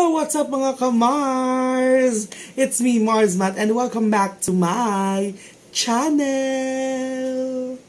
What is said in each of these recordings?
What's up mga ka-Mars? It's me, Mars Matt, and welcome back to my channel!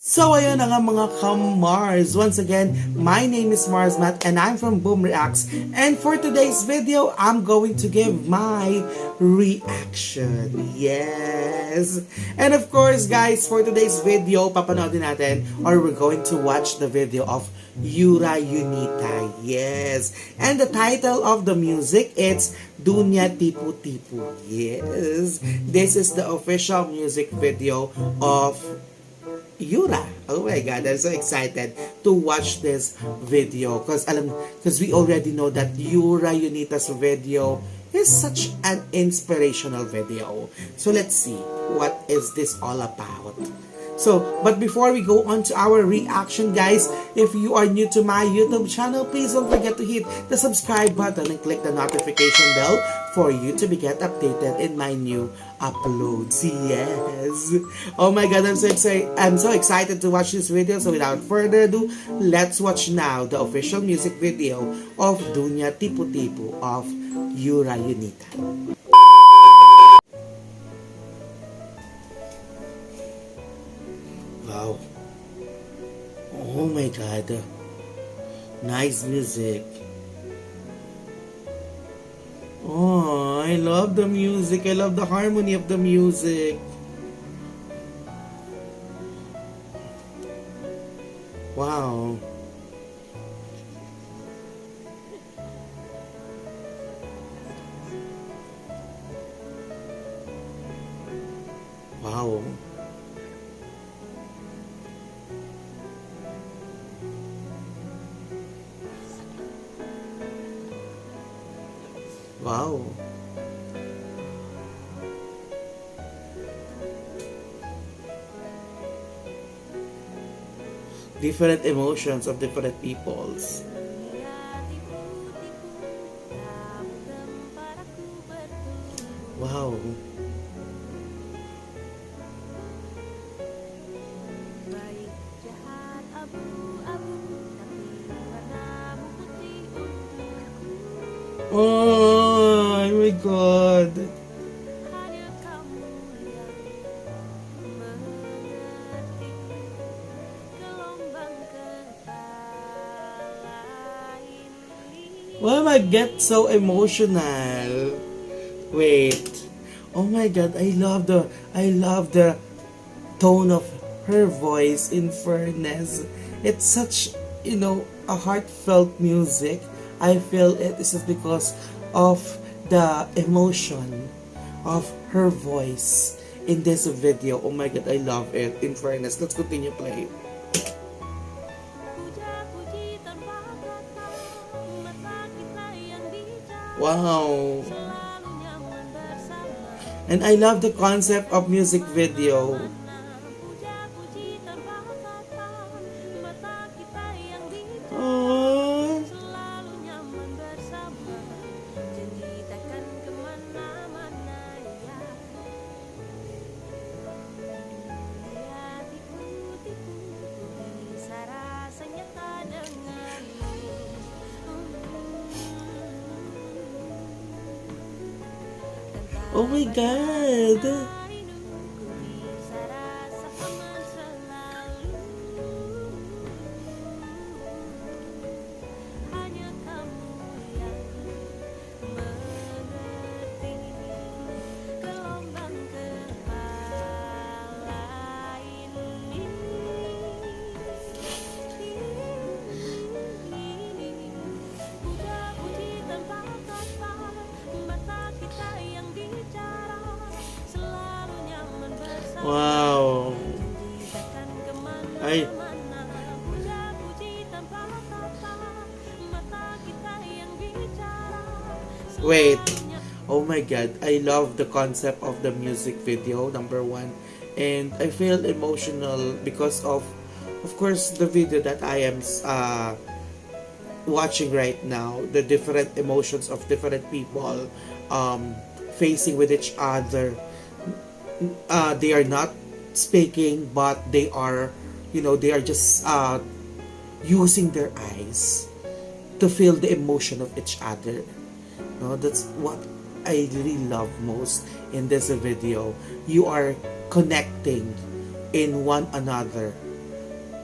So ayun na nga mga ka-Mars. Once again, my name is Mars Matt and I'm from Boom Reacts. And for today's video, I'm going to give my reaction. Yes! And of course guys, for today's video, papanoodin natin or we're going to watch the video of Yura Yunita. Yes! And the title of the music, it's Dunya Tipu Tipu. Yes! This is the official music video of Yura. Oh my god, I'm so excited to watch this video because we already know that Yura Yunita's video is such an inspirational video. So let's see what is this all about. So, but before we go on to our reaction guys, if you are new to my YouTube channel, please don't forget to hit the subscribe button and click the notification bell for you to get updated in my new uploads. Yes! Oh my god, I'm so excited to watch this video. So without further ado, let's watch now the official music video of Dunya Tipu Tipu of Yura Yunita. Wow. Oh my god. Nice music. Oh, I love the music. I love the harmony of the music. Wow. Wow. Wow. Different emotions of different peoples. Wow. Oh my god. Why am I get so emotional? Wait. Oh my god, I love the tone of her voice in fairness. It's such, a heartfelt music. I feel it is because of the emotion of her voice in this video. Oh my god, I love it. In fairness, let's continue playing. Wow. And I love the concept of music video. Oh. Oh my god. Wow. Ay. Wait. Oh my god. I love the concept of the music video, number one. And I feel emotional because of course, the video that I am watching right now, the different emotions of different people facing with each other. They are not speaking, but they are, they are just using their eyes to feel the emotion of each other. No, that's what I really love most in this video. You are connecting in one another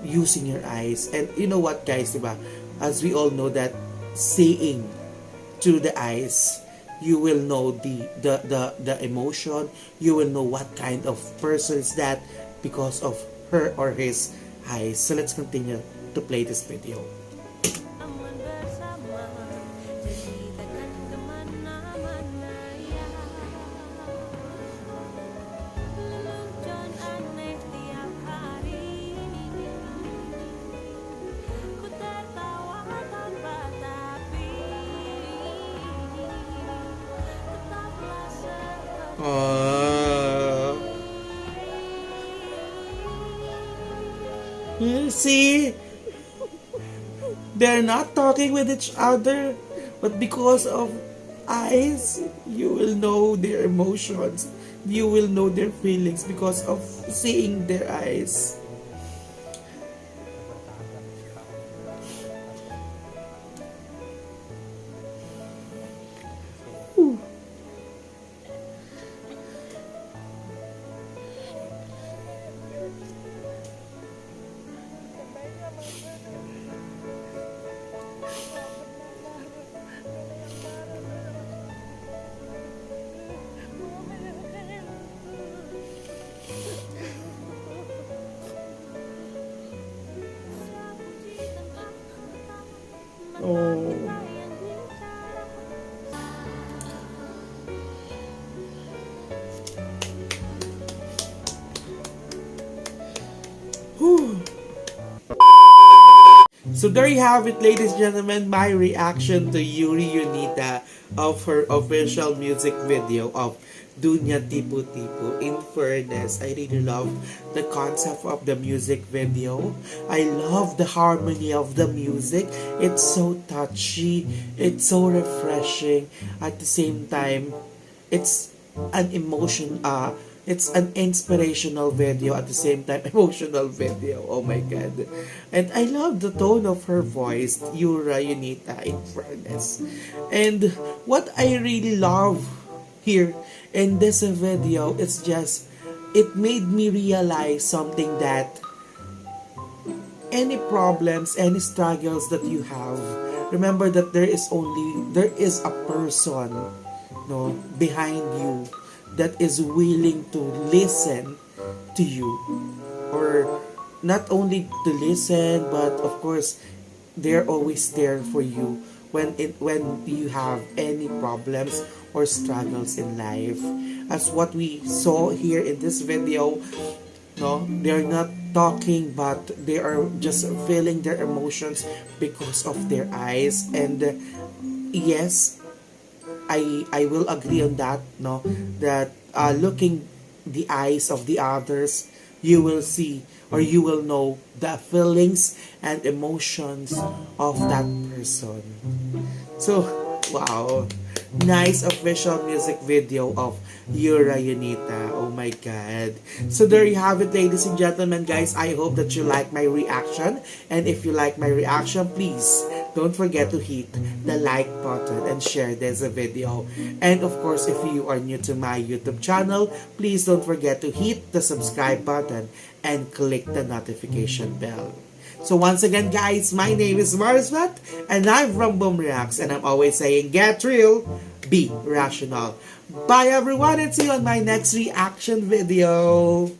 using your eyes. And you know what, guys, diba? As we all know that seeing through the eyes, you will know the emotion. You will know what kind of person is that because of her or his eyes. So let's continue to play this video. See, they're not talking with each other, but because of eyes, you will know their emotions. You will know their feelings because of seeing their eyes. Ooh. Oh. Whew. So there you have it, ladies and gentlemen, my reaction to Yuri Unita of her official music video of Dunya Tipu Tipu. In fairness, I really love the concept of the music video. I love the harmony of the music. It's so touchy. It's so refreshing. At the same time, it's an it's an inspirational video, at the same time emotional video. Oh my god. And I love the tone of her voice, Yura Unita, in fairness. And what I really love here in this video, it's just, it made me realize something, that any problems, any struggles that you have, remember that there is a person, behind you, that is willing to listen to you, or not only to listen, but of course they're always there for you when you have any problems or struggles in life. As what we saw here in this video, they're not talking, but they are just feeling their emotions because of their eyes. And yes, I will agree on that, that looking the eyes of the others, you will see, or you will know the feelings and emotions of that person. So, wow, nice official music video of Yura Unita. Oh my god. So there you have it, ladies and gentlemen, guys. I hope that you like my reaction. And if you like my reaction, please don't forget to hit the like button and share this video. And of course, if you are new to my YouTube channel, please don't forget to hit the subscribe button and click the notification bell. So once again, guys, my name is Marsmat, and I'm from Boom Reacts, and I'm always saying, get real, be rational. Bye everyone, and see you on my next reaction video.